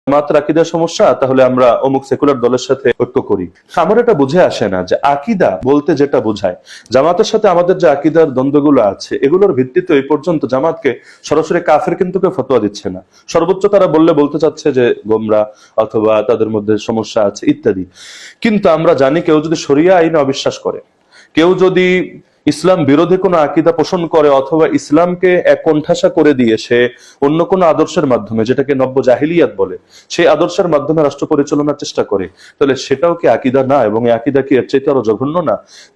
জামাতের আকীদার সমস্যা, তাহলে আমরা অমুক সেকুলার দলের সাথে ঐক্য করি। আমার এটা বুঝে আসে না যে আকীদা বলতে যেটা বোঝায়, জামাতের সাথে আমাদের যে আকীদার দ্বন্দ্বগুলো আছে এগুলোর ভিত্তিতে এই পর্যন্ত জামাতকে সরাসরি কাফের কিন্তু কেউ ফতোয়া দিচ্ছে না। সর্বোচ্চ তারা বলতে চাচ্ছে যে গোমরা অথবা তাদের মধ্যে সমস্যা আছে ইত্যাদি। কিন্তু আমরা জানি কেউ যদি শরিয়া আইনে অবিশ্বাস করে, কেউ যদি ইসলাম বিরোধী কোনো আকীদা পোষণ করে, অথবা ইসলামকে এক কোণঠাসা করে দিয়ে সে অন্য কোনো আদর্শের মাধ্যমে, যেটাকে নব্য জাহিলিয়াত বলে, সেই আদর্শের মাধ্যমে রাষ্ট্র পরিচালনার চেষ্টা করে, তাহলে সেটাও কি আকীদা না? এবং এই আকীদা কি এর চাইতে আরো জঘন্য না?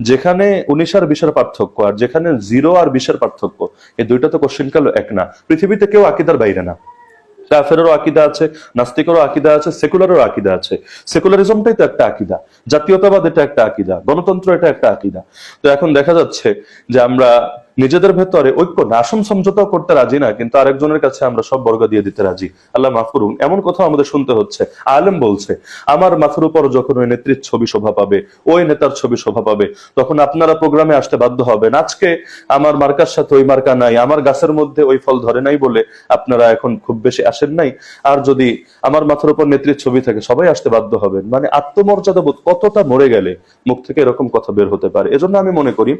যেখানে 19 আর 20 পার্থক্য, আর যেখানে 0 আর 20 পার্থক্য, এই দুইটা তো কোশ্চিনকাল এক না। পৃথিবীতে কেউ আকীদার বাইরে না। কাফেরেরও আকীদা আছে, নাস্তিকেরও আকীদা আছে, সেকুলারেরও আকীদা আছে। সেকুলারিজমটাই তো একটা আকীদা, জাতীয়তাবাদ এটা একটা আকীদা, গণতন্ত্র এটা একটা আকীদা। তো এখন দেখা যাচ্ছে যে আমরা নিজেদের ভেতরে ঐক্য না, আসন সমঝোতাও করতে রাজি না, কিন্তু আরেকজনের কাছে আমরা সব বর্গ দিয়ে দিতে রাজি। আল্লাহ মাফ করুন, এমন কথা আমাদের শুনতে হচ্ছে। আলেম বলছে, আমার মাথার উপর যখন ওই নেত্রীর ছবি শোভা পাবে, ওই নেতার ছবি শোভা পাবে, তখন আপনারা প্রোগ্রামে আসতে বাধ্য হবেন। আজকে আমার মার্কার সাথে ওই মার্কা নাই, আমার গাছের মধ্যে ওই ফল ধরে নাই বলে আপনারা এখন খুব বেশি আসেন নাই। আর যদি আমার মাথার উপর নেত্রীর ছবি থাকে, সবাই আসতে বাধ্য হবেন। মানে আত্মমর্যাদা বোধ কতটা মরে গেলে মুখ থেকে এরকম কথা বের হতে পারে। এজন্য আমি মনে করি,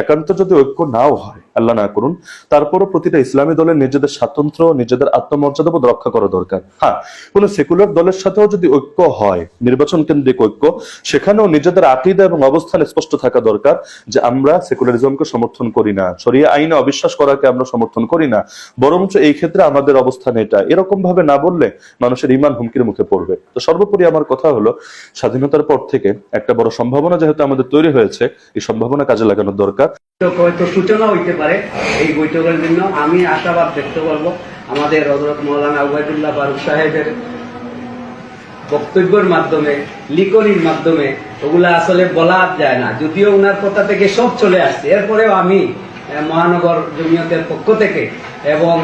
একান্ত যদি ঐক্য নাও হয়, আল্লাহ না করুন, তারপরও প্রতিটা ইসলামী দলের নিজেদের স্বাতন্ত্র্য, নিজেদের আত্মমর্যাদা বোধ রক্ষা করা দরকার। হ্যাঁ, কোন সেকুলার দলের সাথেও যদি ঐক্য হয়, নির্বাচন কেন্দ্রিক ঐক্য, সেখানেও নিজেদের আকীদা এবং অবস্থান স্পষ্ট থাকা দরকার যে আমরা সেকুলারিজমকে সমর্থন করি না, শরিয়া আইনে অবিশ্বাস করাকে আমরা সমর্থন করি না, বরঞ্চ এই ক্ষেত্রে আমাদের অবস্থান এটা। এরকম ভাবে না বললে মানুষের ঈমান হুমকির মুখে পড়বে। তো সর্বোপরি আমার কথা হলো, স্বাধীনতার পর থেকে একটা বড় সম্ভাবনা যেহেতু আমাদের তৈরি হয়েছে, এই সম্ভাবনা কাজে লাগানোর দরকার। হয়তো সূচনা হইতে পারে এই বৈঠকের জন্য। আমি আশাবাদ ব্যক্ত করবো আমাদের হযরত মাওলানা উবাইদুল্লাহ ফারুক সাহেবের বক্তব্যের মাধ্যমে, লিখনির মাধ্যমে, ওগুলা আসলে বলা যায় না, যদিও ওনার কথা থেকে সব চলে আসছে। এরপরেও আমি মহানগর জমিয়তের পক্ষ থেকে এবং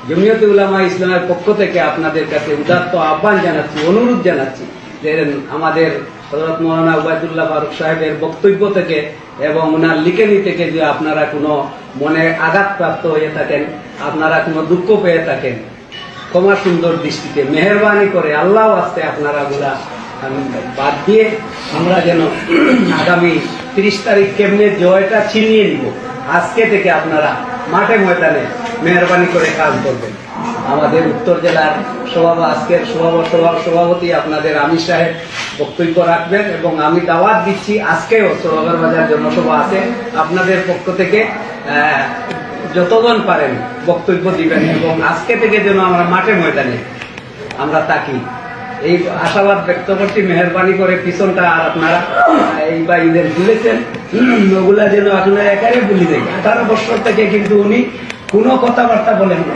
জমিয়তে উলামা ইসলামের পক্ষ থেকে আপনাদের কাছে উদাত্ত আহ্বান জানাচ্ছি, অনুরোধ জানাচ্ছি যে আমাদের হযরত মাওলানা উবাইদুল্লাহ ফারুক সাহেবের বক্তব্য থেকে এবং ওনার লিখনি থেকে যে আপনারা কোনো মনে আঘাতপ্রাপ্ত হয়ে থাকেন, আপনারা কোনো দুঃখ পেয়ে থাকেন, ক্ষমা সুন্দর দৃষ্টিতে মেহেরবানি করে আল্লাহ আস্তে আপনারা গুলা বাদ দিয়ে আমরা যেন আগামী 30 তারিখ কেমনে জয়টা ছিনিয়ে নিব, আজকে থেকে আপনারা মাঠে ময়দানে মেহরবানি করে কাজ করবেন। আমাদের উত্তর জেলার আজকের সভাপতি আপনাদের আমির সাহেব বক্তব্য রাখবেন এবং আমি দাওয়াত দিচ্ছি, আজকেও সরোবর বাজার জনসভা আছে, আপনাদের পক্ষ থেকে যতজন পারেন বক্তব্য দিবেন এবং আজকে থেকে যেন আমরা মাঠে ময়দানে আমরা থাকি, এই আশাবাদ ব্যক্ত করছি। মেহরবানি করে পিছনটা আর আপনারা এই বা ঈদের ভুলেছেন, ওগুলা যেন আপনারা একারে ভুলি দেয়। 18 বছর থেকে কিন্তু উনি কোনো কথাবার্তা বলেন না।